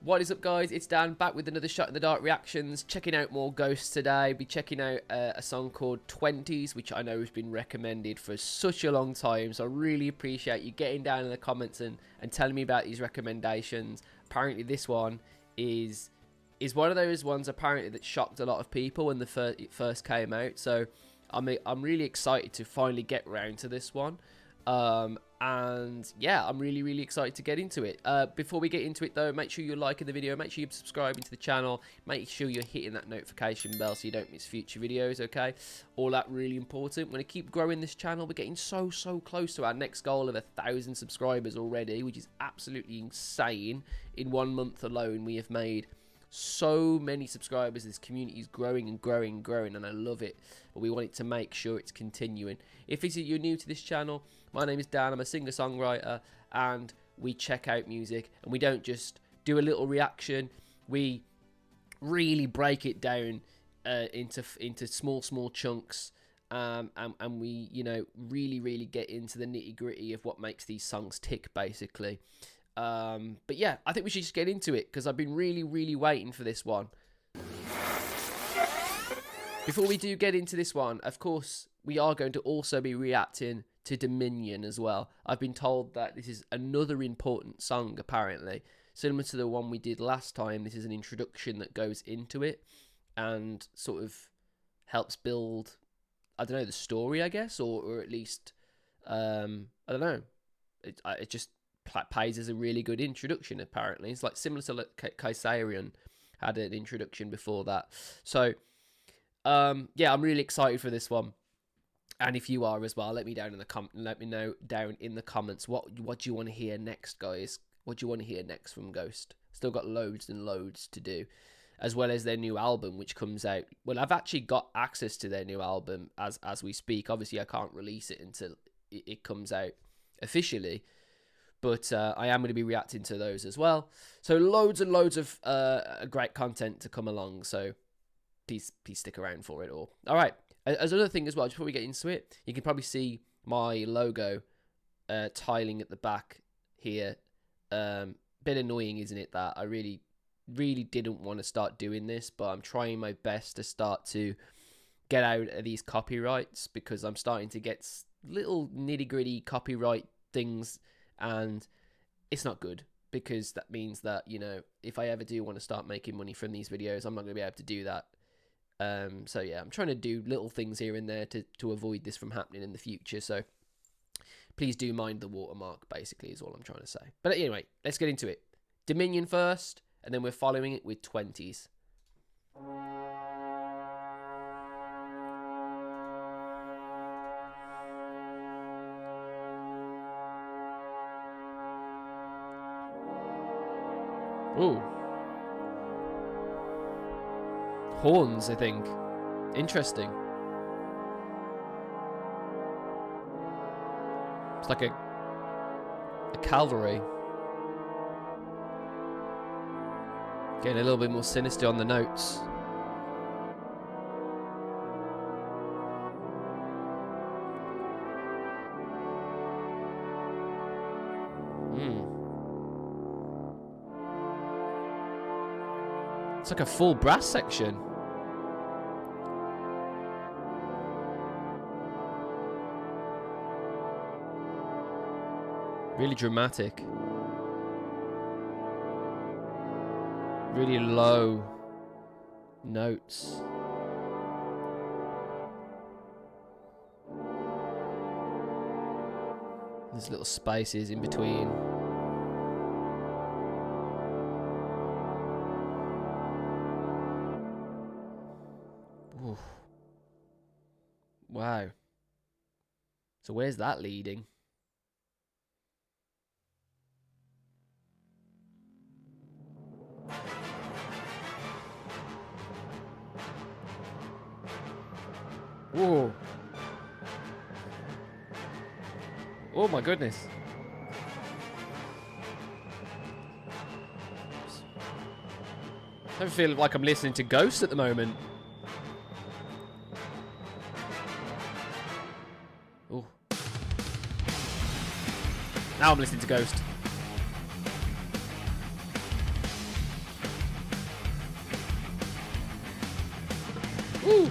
What is up, guys? It's Dan, back with another Shot in the Dark reactions, checking out more Ghosts today. Be checking out a song called Twenties, which I know has been recommended for such a long time, so I really appreciate you getting down in the comments and telling me about these recommendations. Apparently this one is one of those ones apparently that shocked a lot of people when it first came out, so I'm really excited to finally get around to this one. And yeah, I'm really excited to get into it. Before we get into it though, make sure you're liking the video, make sure you're subscribing to the channel, make sure you're hitting that notification bell so you don't miss future videos, okay? All that really important. We're going to keep growing this channel. We're getting so close to our next goal of 1,000 subscribers already, which is absolutely insane. In 1 month alone, we have made so many subscribers. This community is growing and growing, and I love it, but we want it to make sure it's continuing. If you're new to this channel, my name is Dan. I'm a singer-songwriter, and we check out music, and we don't just do a little reaction. We really break it down into small chunks, and we, you know, really get into the nitty-gritty of what makes these songs tick, basically. But yeah, I think we should just get into it, because I've been really waiting for this one. Before we do get into this one, of course, we are going to also be reacting to Dominion as well. I've been told that this is another important song, apparently. Similar to the one we did last time, this is an introduction that goes into it and sort of helps build, I don't know, the story, I guess, or at least, I don't know. It just plays as a really good introduction, apparently. It's like similar to like Kaisarion had an introduction before that. So yeah, I'm really excited for this one, and if you are as well, let me know down in the comments what do you want to hear next, guys. What do you want to hear next from Ghost? Still got loads and loads to do, as well as their new album, which comes out. Well, I've actually got access to their new album as we speak. Obviously I can't release it until it comes out officially, but I am going to be reacting to those as well. So loads and loads of great content to come along, so please stick around for it all. All right, as another thing as well, just before we get into it, you can probably see my logo tiling at the back here. Bit annoying, isn't it, that I really didn't want to start doing this, but I'm trying my best to start to get out of these copyrights, because I'm starting to get little nitty-gritty copyright things, and it's not good, because that means that, you know, if I ever do want to start making money from these videos, I'm not going to be able to do that. So yeah, I'm trying to do little things here and there to avoid this from happening in the future, so please do mind the watermark, basically, is all I'm trying to say. But anyway, let's get into it. Dominion first, and then we're following it with Twenties. Ooh. Horns, I think. Interesting. It's like a cavalry. Getting a little bit more sinister on the notes. It's like a full brass section. Really dramatic. Really low notes. There's little spaces in between. Oof. Wow. So where's that leading? Whoa. Oh my goodness. I feel like I'm listening to Ghost at the moment. Oh. Now I'm listening to Ghost. Woo!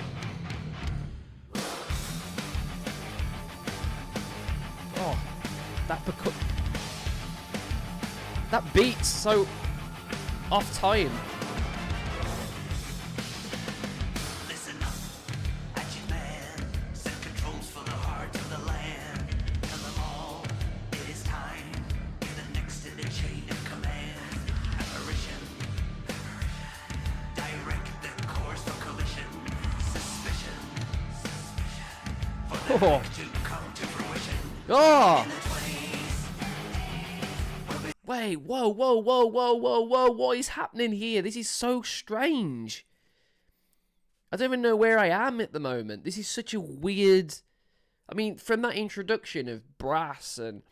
Oh, that beat's so off time. Listen up, action man. Set controls for the heart of the land. Tell them all it is time. You're the next in the chain of command. Apparition. Direct the course of collision. Suspicion. For the wreck to come to fruition. Oh! In the 20s. Wait, whoa, what is happening here? This is so strange. I don't even know where I am at the moment. This is such a weird... I mean, from that introduction of brass and,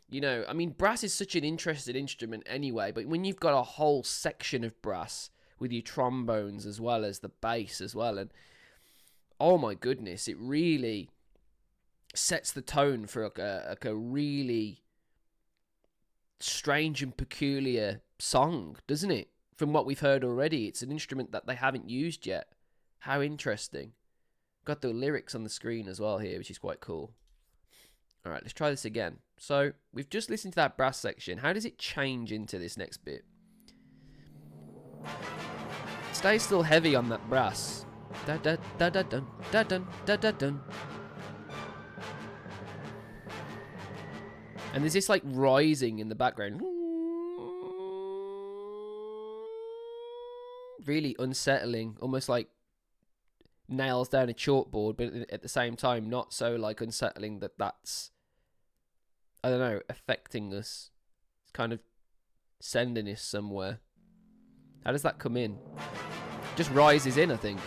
you know, I mean, brass is such an interesting instrument anyway, but when you've got a whole section of brass with your trombones as well as the bass as well, and oh my goodness, it really sets the tone for like a really strange and peculiar song, doesn't it? From what we've heard already, it's an instrument that they haven't used yet. How interesting. Got the lyrics on the screen as well here, which is quite cool. All right, let's try this again. So we've just listened to that brass section. How does it change into this next bit? Stay still heavy on that brass. Da da da da dun da dun da da dun. And there's this like rising in the background. Really unsettling, almost like nails down a chalkboard, but at the same time not so like unsettling that that's, I don't know, affecting us. It's kind of sending us somewhere. How does that come in? Just rises in, I think.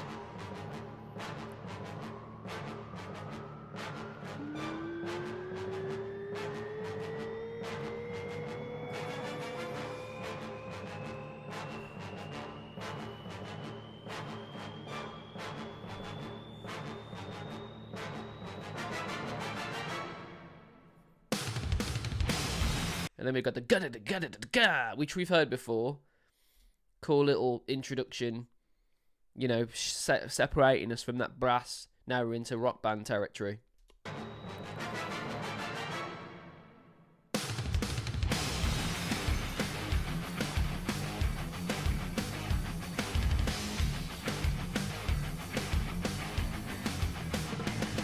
And then we've got the ga-da-da-ga-da-da-ga, which we've heard before. Cool little introduction, you know, separating us from that brass. Now we're into rock band territory.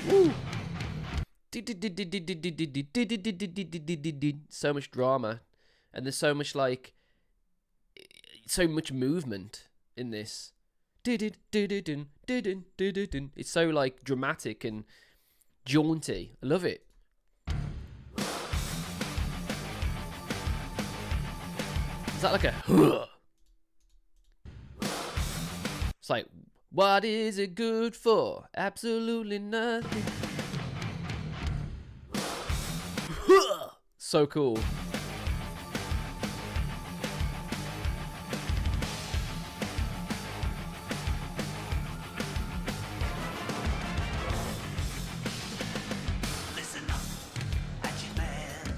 Woo! So much drama, and there's so much like so much movement in this. It's so like dramatic and jaunty. I love it. Is that like a huh? It's like, what is it good for? Absolutely nothing. So cool. Listen up, action man.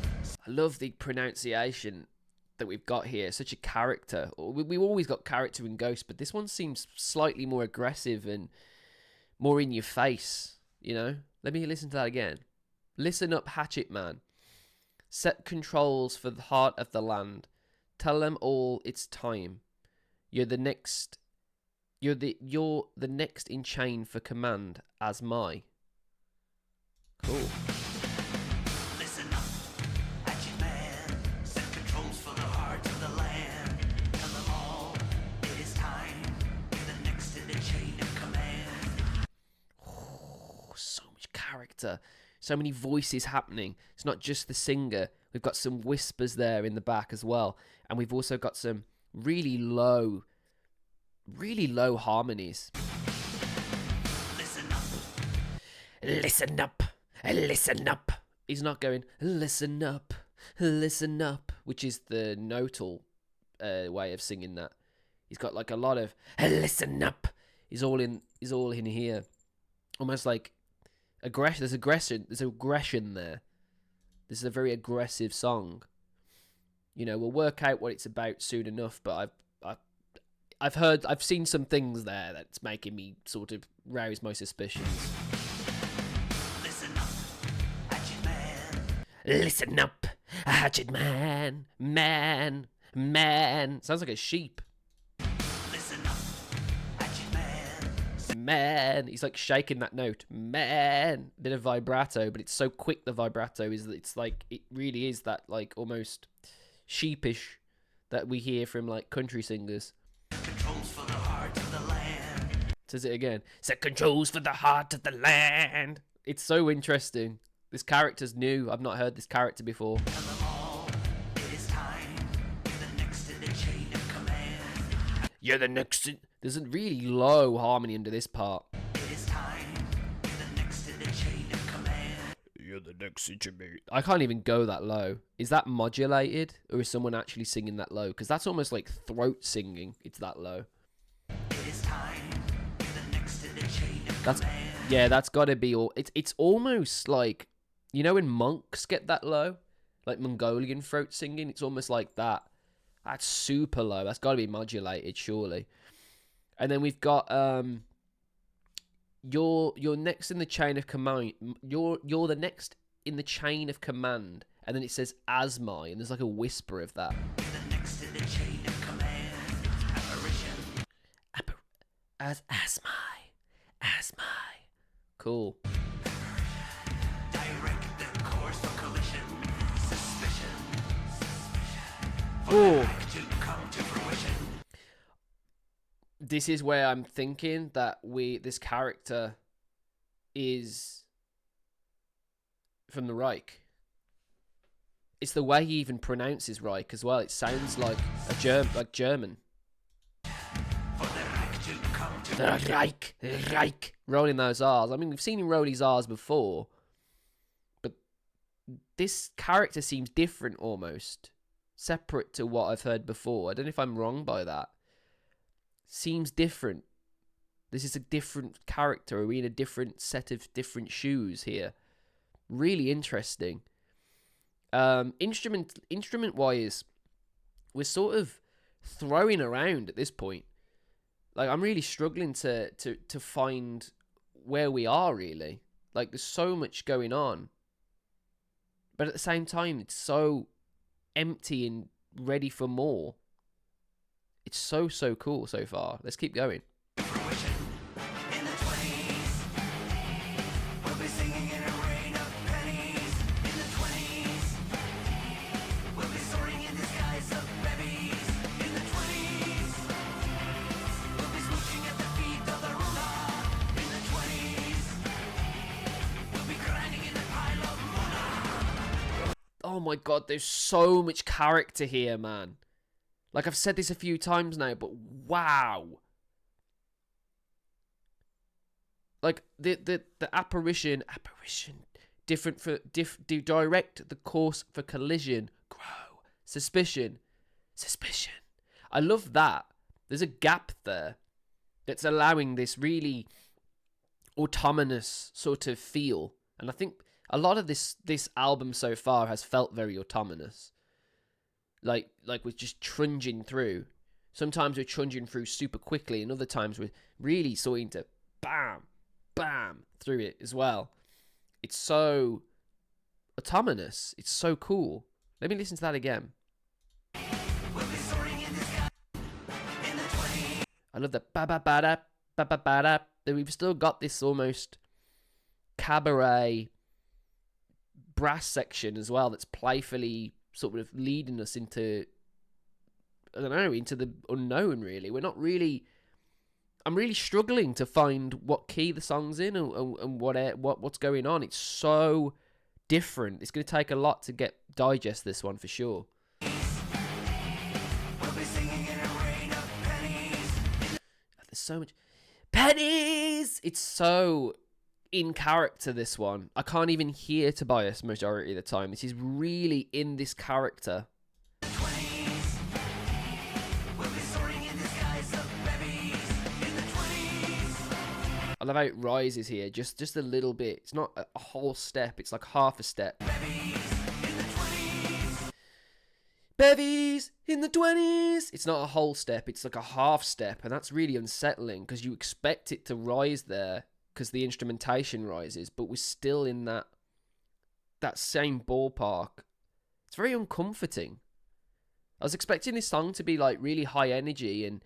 I love the pronunciation that we've got here. Such a character. We've always got character in Ghost, but this one seems slightly more aggressive and more in your face, you know? Let me listen to that again. Listen up, Hatchet Man. Set controls for the heart of the land. Tell them all it's time. You're the next in chain for command as my. Cool. Listen up, action man. Set controls for the heart of the land. Tell them all it is time. You're the next in the chain of command. Oh, so much character. So many voices happening. It's not just the singer. We've got some whispers there in the back as well. And we've also got some really low harmonies. Listen up. Listen up. Listen up. He's not going, listen up, which is the nodal way of singing that. He's got like a lot of, listen up. He's all in here. Almost like aggression. There's aggression there. This is a very aggressive song. You know, we'll work out what it's about soon enough, but I've seen some things there that's making me sort of rouse my suspicions. Listen up, hatchet man. Listen up, hatchet man, man, man. Sounds like a sheep. Listen up, hatchet man. Man. He's like shaking that note. Man. Bit of vibrato, but it's so quick, the vibrato, is that it's like, it really is that like almost sheepish that we hear from like country singers. Controls for the heart of the land. Says it again. Set controls for the heart of the land. It's so interesting. This character's new. I've not heard this character before. Tell them all it is time. The next in the chain of command. You're the next. There's a really low harmony under this part. It is time. The next in the chain of command. You're the next in me. I can't even go that low. Is that modulated, or is someone actually singing that low? Because that's almost like throat singing. It's that low. It is time. The next in the chain of That's command. yeah. That's got to be all. It's almost like, you know when monks get that low, like Mongolian throat singing. It's almost like that. That's super low. That's got to be modulated, surely. And then we've got you're next in the chain of command. You're the next in the chain of command. And then it says asthma, and there's like a whisper of that. The next in the chain of command. Apparition. As asthma. Cool. Direct the course for collision. Suspicion. For Ooh. the act to come to fruition. This is where I'm thinking that this character is from the Reich. It's the way he even pronounces Reich as well. It sounds like German. For the act to come to The Reich. Rolling those R's. I mean, we've seen him roll his R's before, but this character seems different almost. Separate to what I've heard before. I don't know if I'm wrong by that. Seems different. This is a different character. Are we in a different set of different shoes here? Really interesting. Instrument wise, we're sort of throwing around at this point. Like, I'm really struggling to find where we are, really. Like, there's so much going on, but at the same time, it's so empty and ready for more. It's so cool so far. Let's keep going. fruition. In the 20s, we'll be singing in a rain of pennies. In the 20s, we'll be soaring in the skies of babies. In the 20s, we'll be smooching at the feet of the ruler. In the 20s, we'll be grinding in the pile of mona. Oh my god, there's so much character here, man. Like, I've said this a few times now, but wow. Like, the apparition, different for, direct the course for collision, grow, suspicion. I love that. There's a gap there that's allowing this really autonomous sort of feel. And I think a lot of this album so far has felt very autonomous. Like we're just trudging through. Sometimes we're trudging through super quickly, and other times we're really starting to bam through it as well. It's so autonomous. It's so cool. Let me listen to that again. We'll be soaring in the sky. In the 20s. I love the ba-ba-ba-da. We've still got this almost cabaret brass section as well that's playfully sort of leading us into, I don't know, into the unknown, really. I'm really struggling to find what key the song's in and what's going on. It's so different. It's going to take a lot to digest this one for sure. We'll be singing in a rain of pennies. There's so much pennies. It's so in character, this one. I can't even hear Tobias majority of the time. This is really in this character. I love how it rises here, just a little bit. It's not a whole step, it's like half a step. Bevies in the 20s. It's not a whole step, it's like a half step, and that's really unsettling because you expect it to rise there because the instrumentation rises, but we're still in that same ballpark. It's very uncomforting. I was expecting this song to be like really high energy and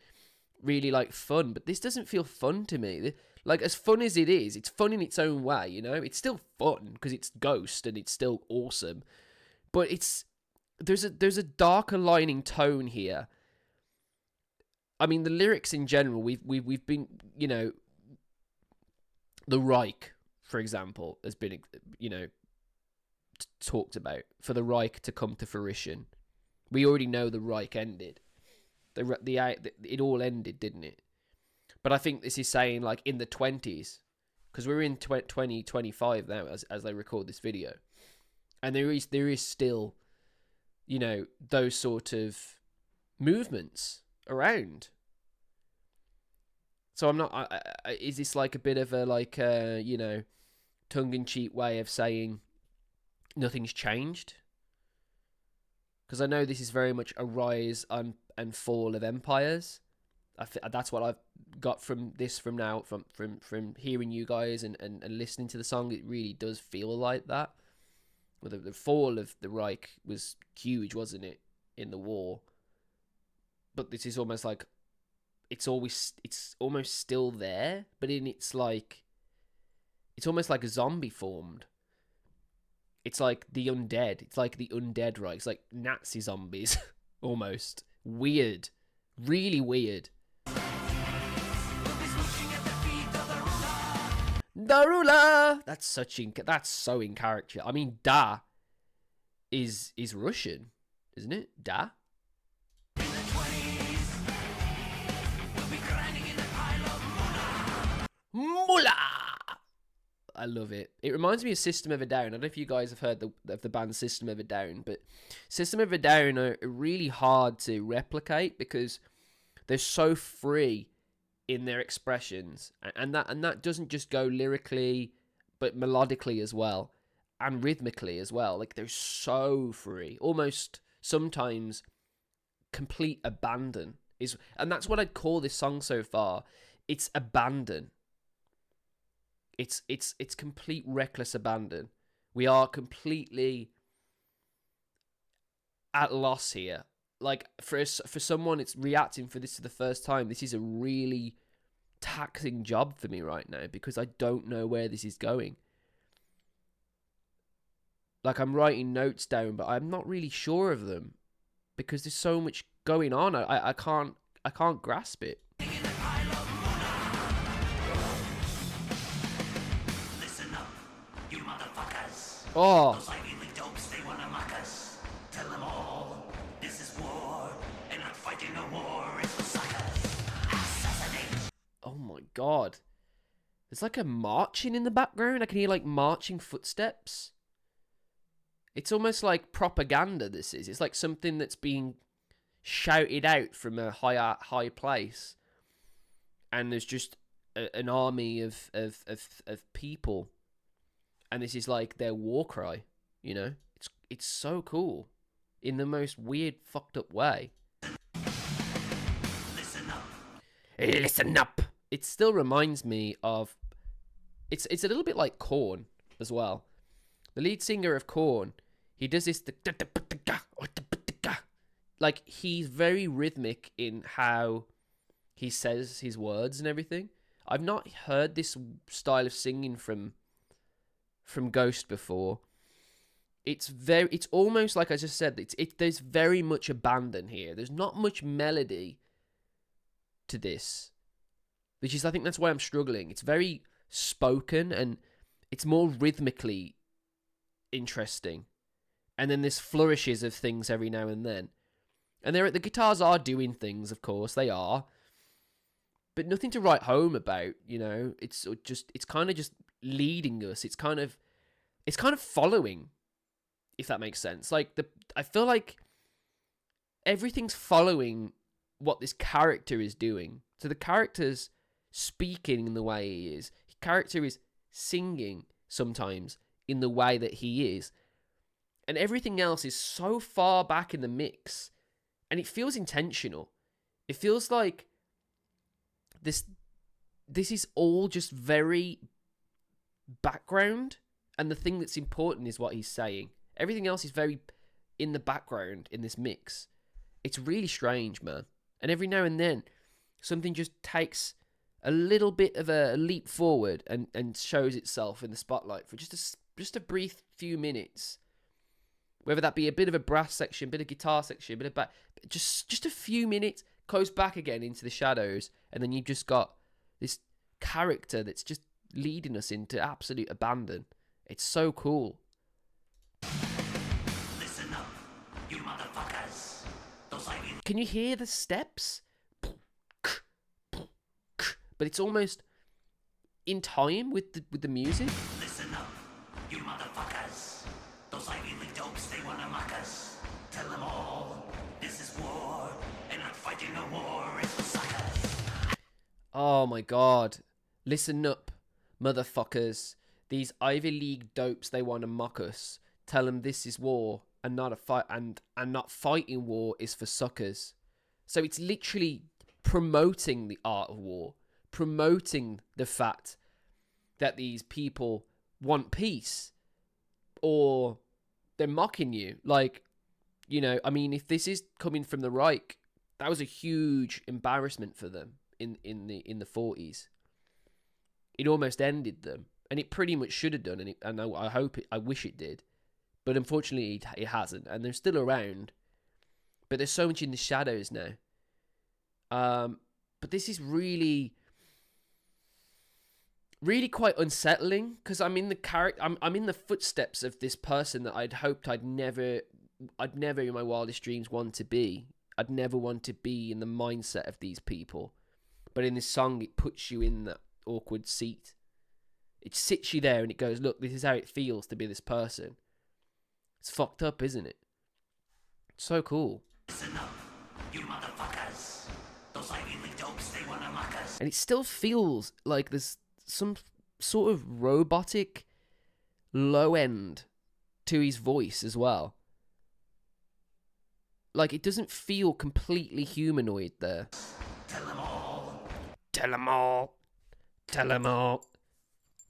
really like fun, but this doesn't feel fun to me. Like, as fun as it is, it's fun in its own way, you know? It's still fun because it's Ghost and it's still awesome, but there's a darker lining tone here. I mean, the lyrics in general, we've been, you know, the Reich, for example, has been, you know, talked about. For the Reich to come to fruition, we already know the Reich ended. It all ended, didn't it? But I think this is saying, like, in the 20s, because we're in 2025 now as I record this video, and there is still, you know, those sort of movements around. So I'm not. Is this like a bit of a, like, you know, tongue-in-cheek way of saying nothing's changed? Because I know this is very much a rise and fall of empires. That's what I've got from this, from hearing you guys and listening to the song. It really does feel like that. Well, the fall of the Reich was huge, wasn't it, in the war? But this is almost like it's almost still there, but it's almost like a zombie formed. It's like the undead. It's like the undead Reich. It's like Nazi zombies, almost. Weird, really weird. Darula. That's so in character. I mean, Da is Russian, isn't it? Da. Mullah. I love it. It reminds me of System of a Down. I don't know if you guys have heard of the band System of a Down, but System of a Down are really hard to replicate because they're so free in their expressions, and that doesn't just go lyrically, but melodically as well, and rhythmically as well. Like, they're so free, almost sometimes complete abandon and that's what I'd call this song so far. It's abandon. It's complete reckless abandon. We are completely at loss here. Like, for someone it's reacting for this for the first time, this is a really taxing job for me right now because I don't know where this is going. Like, I'm writing notes down, but I'm not really sure of them because there's so much going on. I can't grasp it. Listen up, you motherfuckers. Oh. Those Ivy dopes, they wanna mock us. Tell them all, this is war, and not fighting no war, it's the suckers. Assassinate. Oh my god. There's like a marching in the background. I can hear like marching footsteps. It's almost like propaganda, this is. It's like something that's being shouted out from a high place. And there's just an army of people. And this is like their war cry, you know? It's so cool. In the most weird, fucked up way. Listen up. Listen up. It still reminds me of... It's a little bit like Korn as well. The lead singer of Korn, he does this... Like, he's very rhythmic in how he says his words and everything. I've not heard this style of singing from Ghost before. It's almost like I just said, there's very much abandon here. There's not much melody to this, which is, I think that's why I'm struggling. It's very spoken and it's more rhythmically interesting. And then there's flourishes of things every now and then. And the guitars are doing things, of course, they are. But nothing to write home about, you know. It's kind of just leading us. It's kind of following, if that makes sense. Like, I feel like everything's following what this character is doing. So the character's speaking in the way he is. The character is singing sometimes in the way that he is. and everything else is so far back in the mix, and it feels intentional. It feels like this is all just very background, and the thing that's important is what he's saying. Everything else is very in the background in this mix. It's really strange, man. And every now and then, something just takes a little bit of a leap forward and shows itself in the spotlight for just a brief few minutes. Whether that be a bit of a brass section, bit of guitar section, bit of back, just a few minutes, goes back again into the shadows, and then you've just got this character that's just leading us into absolute abandon. It's so cool. Listen up, you motherfuckers. Those Ivy Can you hear the steps? But it's almost in time with the music. Listen up, you motherfuckers. Those Ivy League dopes, they wanna mock us. Tell them all, this is war, and not fighting no war, it's for suckers. Oh my god. Listen up, motherfuckers. These Ivy League dopes, they want to mock us. Tell them this is war and not a fight, and not fighting war is for suckers. So it's literally promoting the art of war, promoting the fact that these people want peace, or they're mocking you. Like, you know, I mean, if this is coming from the Reich, that was a huge embarrassment for them in the 40s. It almost ended them, and it pretty much should have done, and I wish it did, but unfortunately it hasn't, and they're still around, but there's so much in the shadows now. But this is really quite unsettling, because I'm in the footsteps of this person that I'd hoped I'd never in my wildest dreams want to be. I'd never want to be in the mindset of these people. But in this song, it puts you in that awkward seat. It sits you there and it goes, look, this is how it feels to be this person. It's fucked up, isn't it? So cool. Listen up, you motherfuckers. Those Ivy League dopes, they wanna mock us. And it still feels like there's some sort of robotic low end to his voice as well. Like, it doesn't feel completely humanoid there. Tell them all. Tell them all. Tell them all.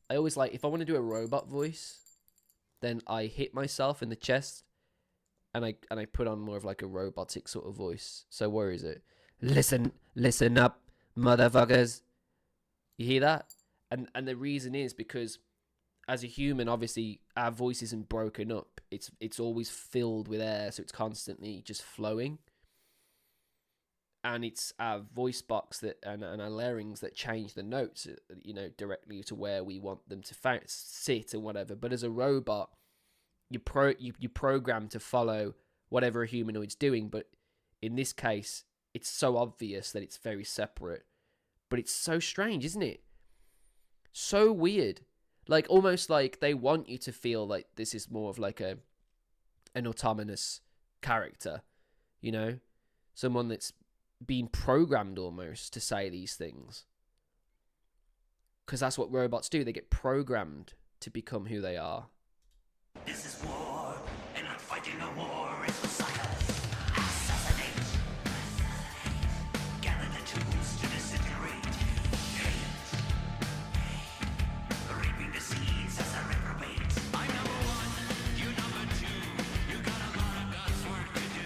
I always like, if I want to do a robot voice, then I hit myself in the chest and I put on more of like a robotic sort of voice. So where is it? Listen up, motherfuckers. You hear that? And the reason is because as a human, obviously our voice isn't broken up. It's always filled with air, so it's constantly just flowing. And it's our voice box and our larynx that change the notes, you know, directly to where we want them to sit or whatever. But as a robot, you program to follow whatever a humanoid's doing. But in this case, it's so obvious that it's very separate. But it's so strange, isn't it? So weird. Like, almost like they want you to feel like this is more of like an autonomous character, you know? Someone that's been programmed almost to say these things. Because that's what robots do. They get programmed to become who they are. This is war, and not fighting no war, it's for suckers. Assassinate. Gather the tools to disintegrate. Hate. Reaping the seeds as a reprobate. I'm number one, you number two. You got a lot of God's work to do.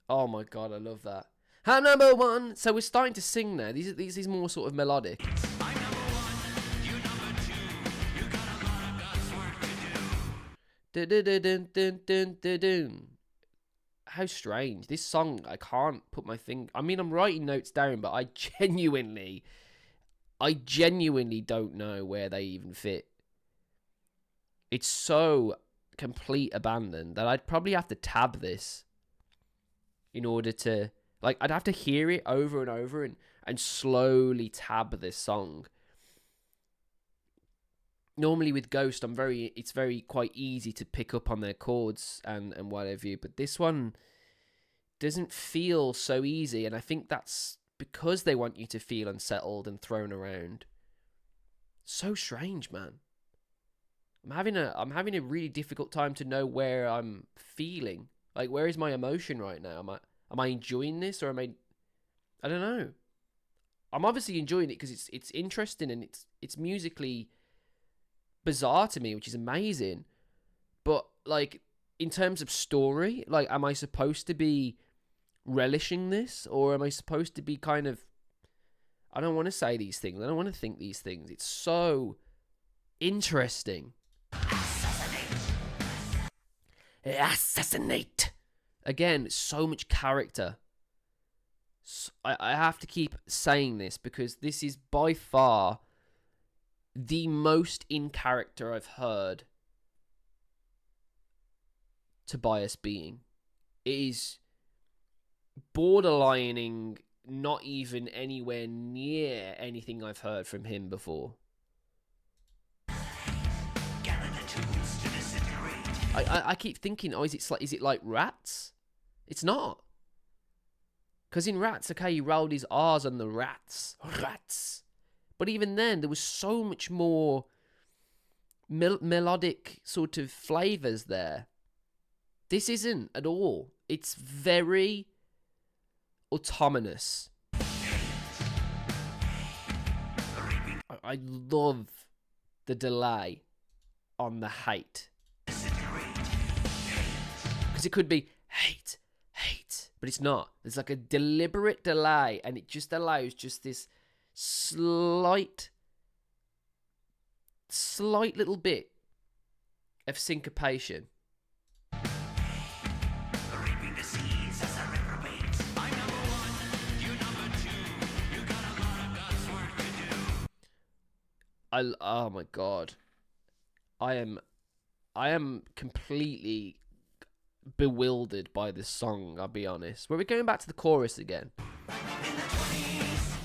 Oh my god, I love that. I'm number one. So we're starting to sing now. These is more sort of melodic. I'm number one, you number two. You got a lot of God's work to do. How strange. This song, I can't put my finger... I mean, I'm writing notes down, but I genuinely don't know where they even fit. It's so complete abandon that I'd probably have to tab this in order to... Like, I'd have to hear it over and over and slowly tab this song. Normally with Ghost, it's very quite easy to pick up on their chords and what have you, but this one doesn't feel so easy, and I think that's because they want you to feel unsettled and thrown around. So strange, man. I'm having a really difficult time to know where I'm feeling. Like, where is my emotion right now? Am I enjoying this, or I don't know. I'm obviously enjoying it because it's interesting and it's musically bizarre to me, which is amazing. But like, in terms of story, like, am I supposed to be relishing this, or am I supposed to be kind of? I don't want to say these things. I don't want to think these things. It's so interesting. Assassinate. Again, so much character. I have to keep saying this because this is by far the most in character I've heard Tobias being. It is borderlining not even anywhere near anything I've heard from him before. I keep thinking, oh, is it like Rats? It's not. Because in Rats, okay, he rolled his R's on the rats. Rats. But even then, there was so much more melodic sort of flavours there. This isn't at all. It's very autonomous. I love the delay on the hate. Because it could be hate, but it's not. There's like a deliberate delay, and it just allows just this slight little bit of syncopation. Oh my god, I am completely bewildered by this song. I'll be honest. We're going back to the chorus again. In the 20s,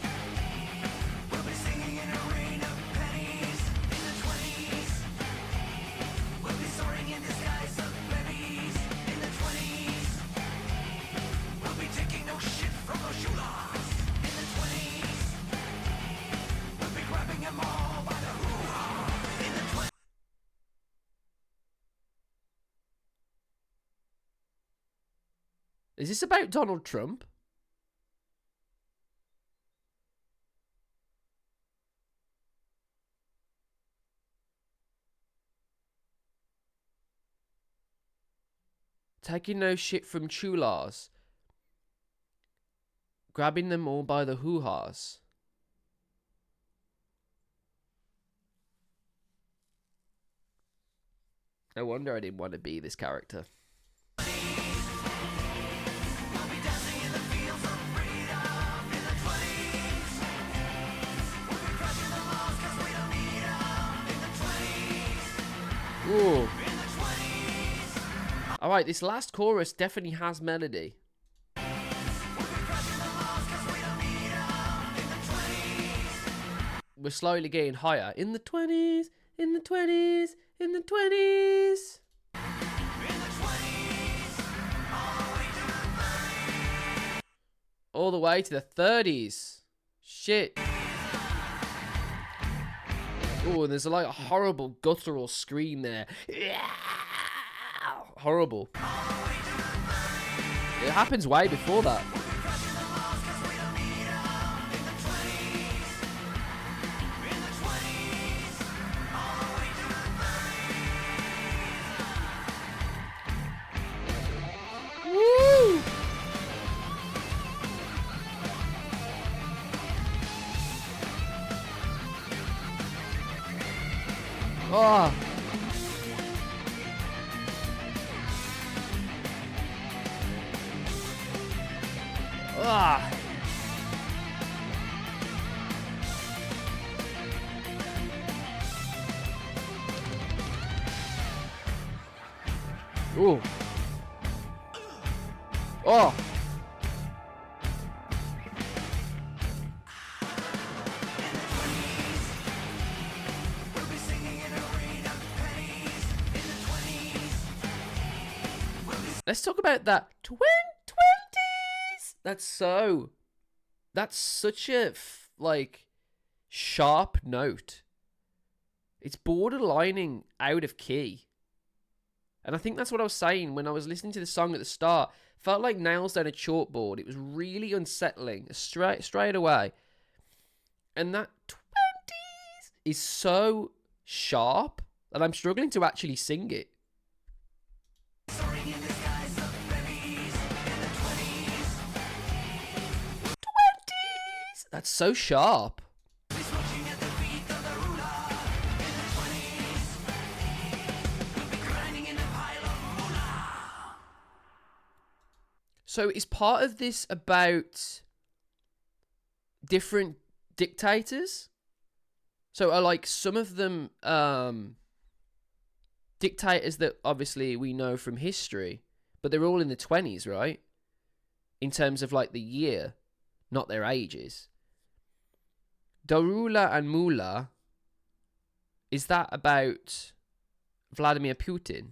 we'll be singing in a rain of pennies. In the 20s, we'll be soaring in the skies of pennies. In the 20s, we'll be taking no shit from those shoelaws. In the 20s, we'll be grabbing them all by the hoo-ha. In the 20s. Is this about Donald Trump? Taking no shit from chulas. Grabbing them all by the hoo-has. No wonder I didn't want to be this character. Ooh. Alright, this last chorus definitely has melody. We're slowly getting higher. In the 20s, in the 20s, in the 20s. All the way to the 30s. Shit. Oh, and there's like a horrible guttural scream there. Horrible. It happens way before that. Woo! Oh. Ah. Ooh. Oh. Let's talk about that 20s. That's such a like sharp note. It's borderlining out of key. And I think that's what I was saying when I was listening to the song at the start. Felt like nails down a chalkboard. It was really unsettling straight away. And that 20s is so sharp that I'm struggling to actually sing it. Soaring in the skies of Venice in the 20s. 20s! That's so sharp. We're watching at the beat of the ruler in the 20s. We'll be grinding in a pile of moolah. So is part of this about different dictators? So are like some of them dictators that obviously we know from history, but they're all in the 20s, right? In terms of like the year, not their ages. Darula and Mula, is that about Vladimir Putin?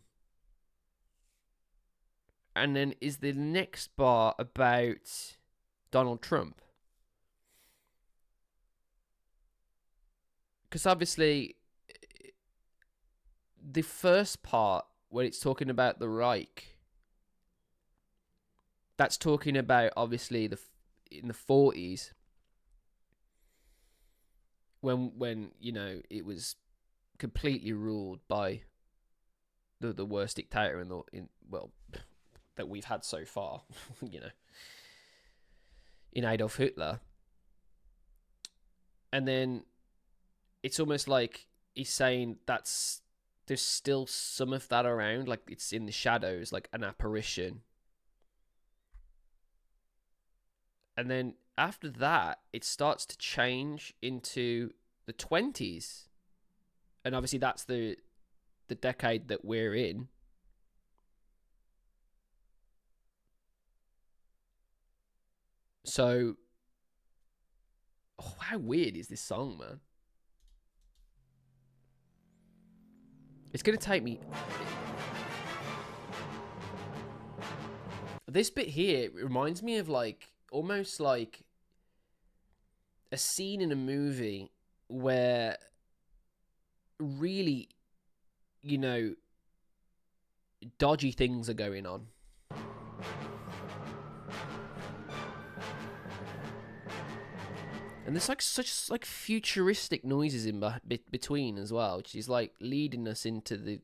And then is the next bar about Donald Trump? Because obviously, the first part, when it's talking about the Reich, that's talking about, obviously, in the 40s, when you know, it was completely ruled by the worst dictator that we've had so far, you know, in Adolf Hitler. And then it's almost like he's saying there's still some of that around, like it's in the shadows, like an apparition. And then after that, it starts to change into the 20s. And obviously that's the decade that we're in. So, how weird is this song, man? It's going to take me... This bit here reminds me of like, almost like a scene in a movie where really, you know, dodgy things are going on. And there's like such like futuristic noises in between as well, which is like leading us into the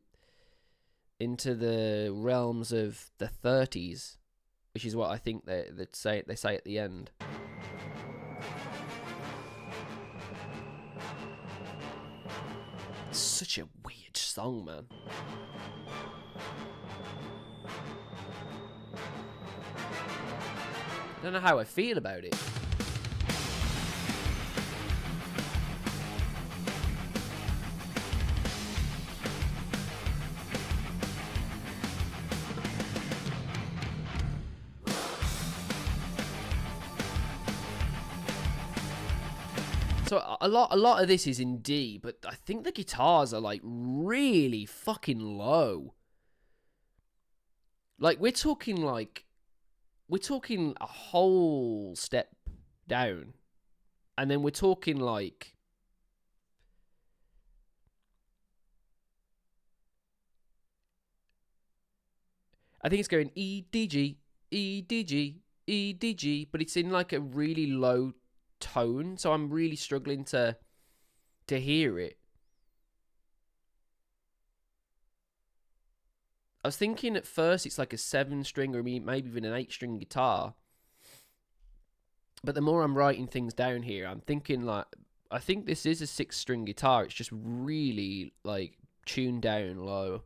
realms of the 30s, which is what I think they say at the end. It's such a weird song, man. I don't know how I feel about it. So a lot of this is in D, but I think the guitars are like really fucking low. Like we're talking a whole step down. And then we're talking like I think it's going E D G E D G E D G, but it's in like a really low tone, so I'm really struggling to hear it. I was thinking at first it's like a 7-string or maybe even an 8-string guitar, but the more I'm writing things down here, I'm thinking like I think this is a 6-string guitar. It's just really like tuned down low.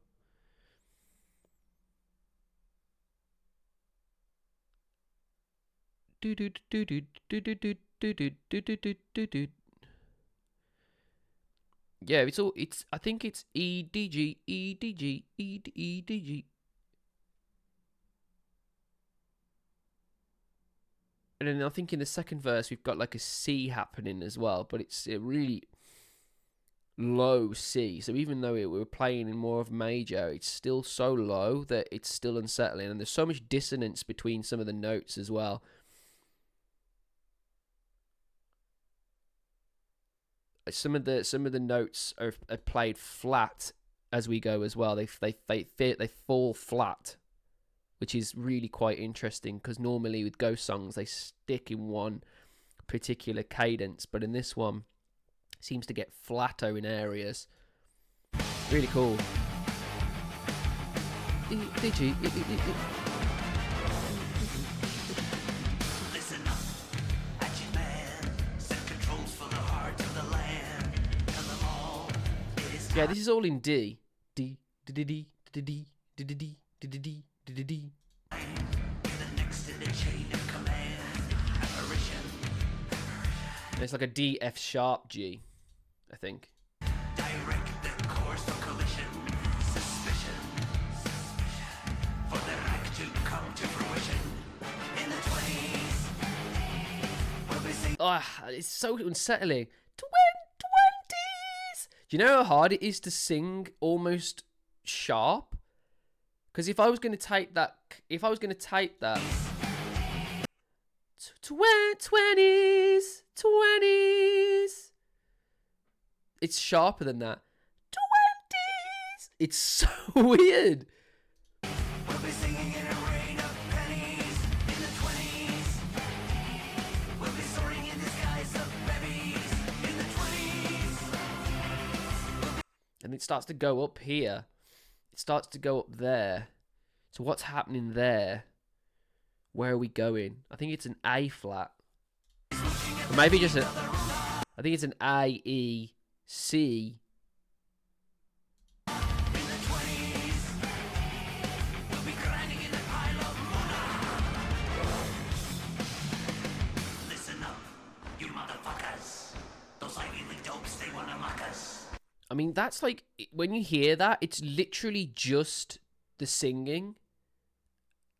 Yeah, it's I think it's E D G E D G E D G. And then I think in the second verse we've got like a C happening as well, but it's a really low C. So even though we're playing in more of major, it's still so low that it's still unsettling, and there's so much dissonance between some of the notes as well. some of the notes are played flat as we go as well. They fall flat, which is really quite interesting because normally with ghost songs they stick in one particular cadence, but in this one it seems to get flatter in areas. Really cool. Listen up, action man. Set controls for the heart of the land. Tell them all it is Yeah, this is all in D. D D D D D D D D D D D D D. the next in the chain of command. Apparition, It's like a D F sharp G, I think. direct the course of collision. Suspicion, for their act to come to fruition. In the 20s, we'll be singing. It's so unsettling. 20s. Do you know how hard it is to sing almost sharp? Because if I was going to type that, 20s, it's sharper than that. 20s. It's so weird. We'll be singing in a rain of pennies. In the 20s, we'll be soaring in the skies of babies. In the 20s. And it starts to go up here. It starts to go up there. So what's happening there? Where are we going? I think it's an A flat. Or maybe just a... I think it's an A, E, C. In the 20s, we'll be grinding in the pile of mona. Listen up, you motherfuckers. Those Ivy League dopes, they wanna mock us. I mean, that's like... When you hear that, it's literally just the singing.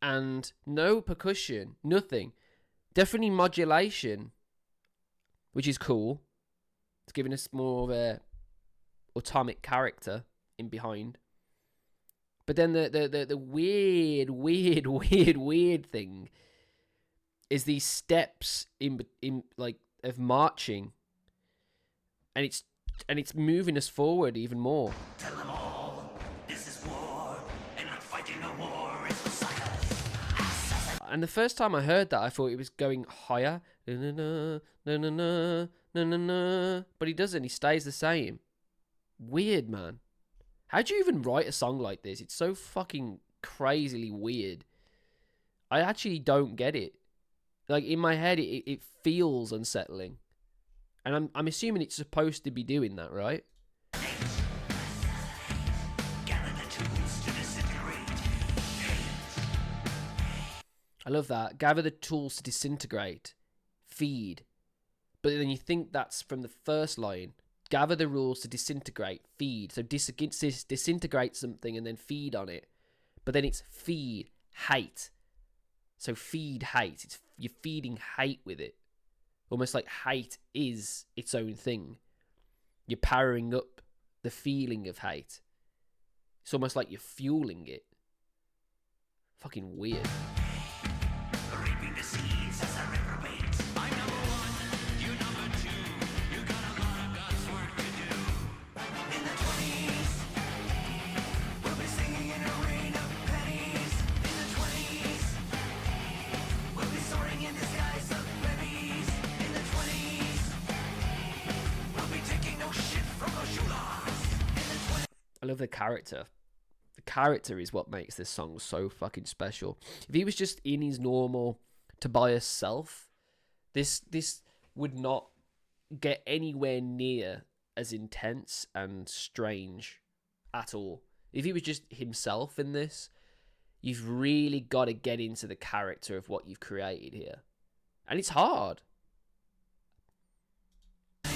And no percussion. Nothing. Definitely modulation. Which is cool. It's giving us more of a atomic character in behind. But then the weird thing is these steps in like of marching, and it's moving us forward even more. Tell them all, this is war, and not fighting a war is for suckers. And the first time I heard that, I thought it was going higher. Na, na, na, na, na, na, na, na. But he doesn't. He stays the same. Weird, man. How'd you even write a song like this? It's so fucking crazily weird. I actually don't get it. Like, in my head, it feels unsettling. And I'm assuming it's supposed to be doing that, right? Gather the tools to disintegrate. I love that. Gather the tools to disintegrate. Feed. But then you think that's from the first line. Gather the rules to disintegrate. Feed. So disintegrate something and then feed on it. But then it's feed. Hate. So feed hate. You're feeding hate with it. Almost like hate is its own thing. You're powering up the feeling of hate. It's almost like you're fueling it. Fucking weird. Reaping the seeds as a reprobate. I'm number one, you number two. You got a lot of God's work to do. In the 20s, we'll be singing in a rain of pennies. In the 20s, we'll be soaring in the skies of babies. In the 20s, we'll be taking no shit from the shooters. In the 20s. I love the character. The character is what makes this song so fucking special. If he was just in his normal Tobias self, this would not get anywhere near as intense and strange at all. If he was just himself in this, you've really got to get into the character of what you've created here. And it's hard. We'll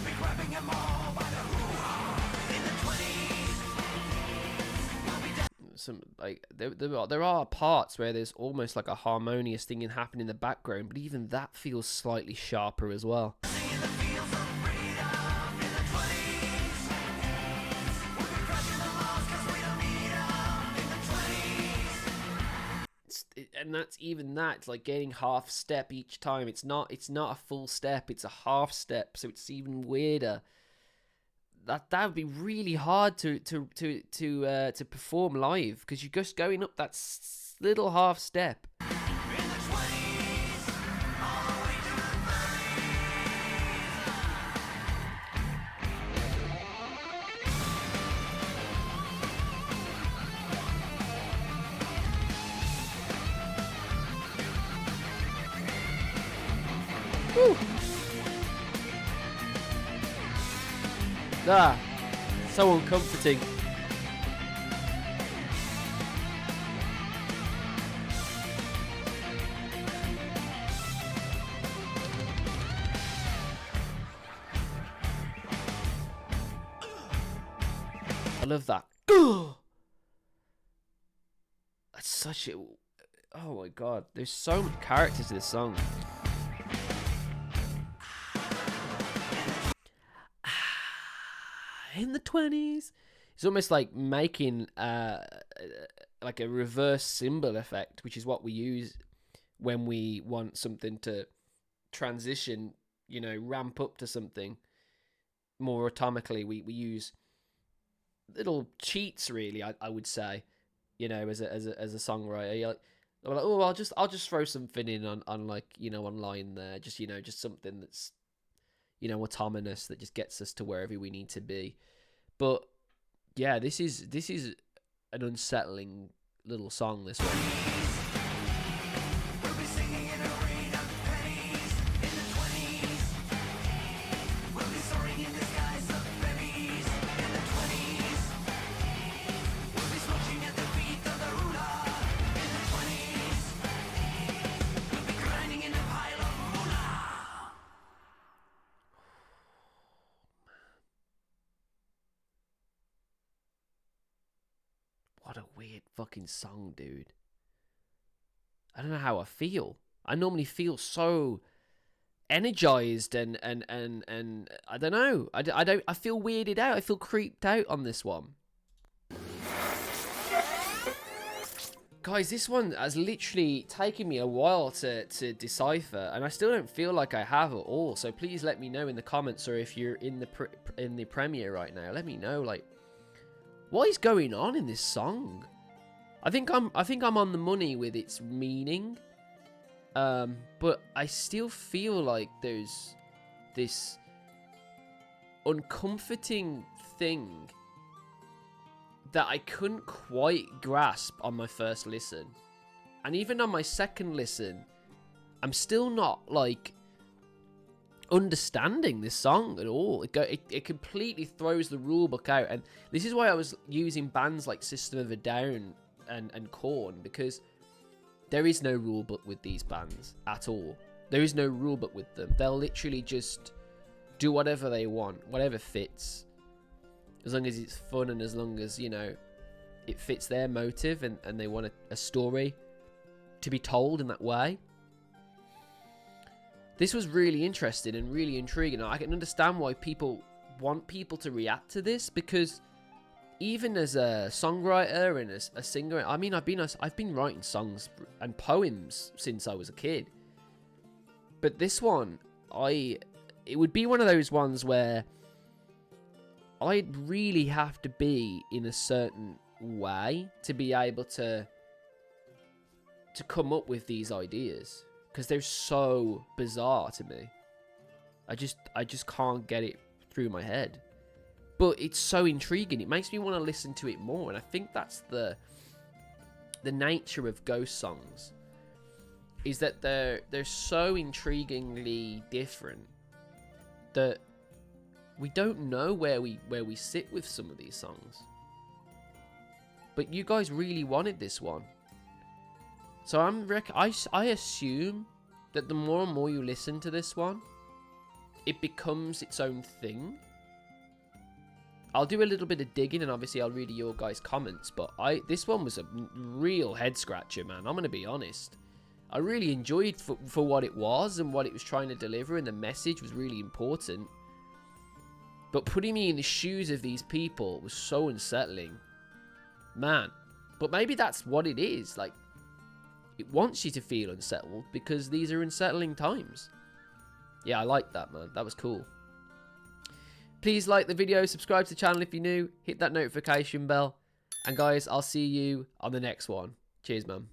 be grabbing them all by the hoo-ha. In the 20s, we'll be Some like there are parts where there's almost like a harmonious thing happening in the background, but even that feels slightly sharper as well. singing the fields of freedom. In the 20s, we'll be crushing the laws 'cause we don't need 'em. In the 20s. and that's even that. It's like getting half step each time. It's not a full step. It's a half step. So it's even weirder. That would be really hard to perform live, because you're just going up that little half step. In the 20s, all the way to the 30s. Woo. Ah, so uncomforting. I love that. That's such a... Oh my god, there's so much character to this song. In the 20s, it's almost like making like a reverse cymbal effect, which is what we use when we want something to transition, you know, ramp up to something more atomically. We use little cheats, really. I would say, you know, as a songwriter, you're like, oh, I'll just throw something in on like, you know, online there, just, you know, just something that's, you know, autonomous, that just gets us to wherever we need to be. But yeah, this is an unsettling little song, this one. We'll be singing in a rain of pennies. In the 20s, we'll be soaring in the skies of pennies. In the 20s, we'll be slouching at the feet of the ruler. In the 20s, we'll be grinding in a pile of moolah. What a weird fucking song, dude. I don't know how I feel. I normally feel so energized and I don't know. I feel weirded out. I feel creeped out on this one. Guys, this one has literally taken me a while to decipher, and I still don't feel like I have at all. So please let me know in the comments, or if you're in the premiere right now, let me know, like, what is going on in this song? I think I'm on the money with its meaning, but I still feel like there's this uncomforting thing that I couldn't quite grasp on my first listen, and even on my second listen, I'm still not like understanding this song at all. It completely throws the rule book out, and this is why I was using bands like System of a Down and Korn, because there is no rule book with these bands at all. There is no rule book with them. They'll literally just do whatever they want, whatever fits, as long as it's fun, and as long as, you know, it fits their motive, and they want a story to be told in that way. This was really interesting and really intriguing. I can understand why people want people to react to this, because even as a songwriter and as a singer, I mean, I've been writing songs and poems since I was a kid. But this one, it would be one of those ones where I'd really have to be in a certain way to be able to come up with these ideas, because they're so bizarre to me. I just can't get it through my head. But it's so intriguing. It makes me want to listen to it more, and I think that's the nature of ghost songs, is that they're so intriguingly different that we don't know where we sit with some of these songs. But you guys really wanted this one. So I assume that the more and more you listen to this one, it becomes its own thing. I'll do a little bit of digging, and obviously I'll read your guys' comments, but this one was a real head scratcher, man. I'm going to be honest. I really enjoyed for what it was and what it was trying to deliver, and the message was really important. But putting me in the shoes of these people was so unsettling. Man. But maybe that's what it is. Like, it wants you to feel unsettled because these are unsettling times. Yeah, I like that, man. That was cool. Please like the video, subscribe to the channel if you're new, hit that notification bell. And guys, I'll see you on the next one. Cheers, man.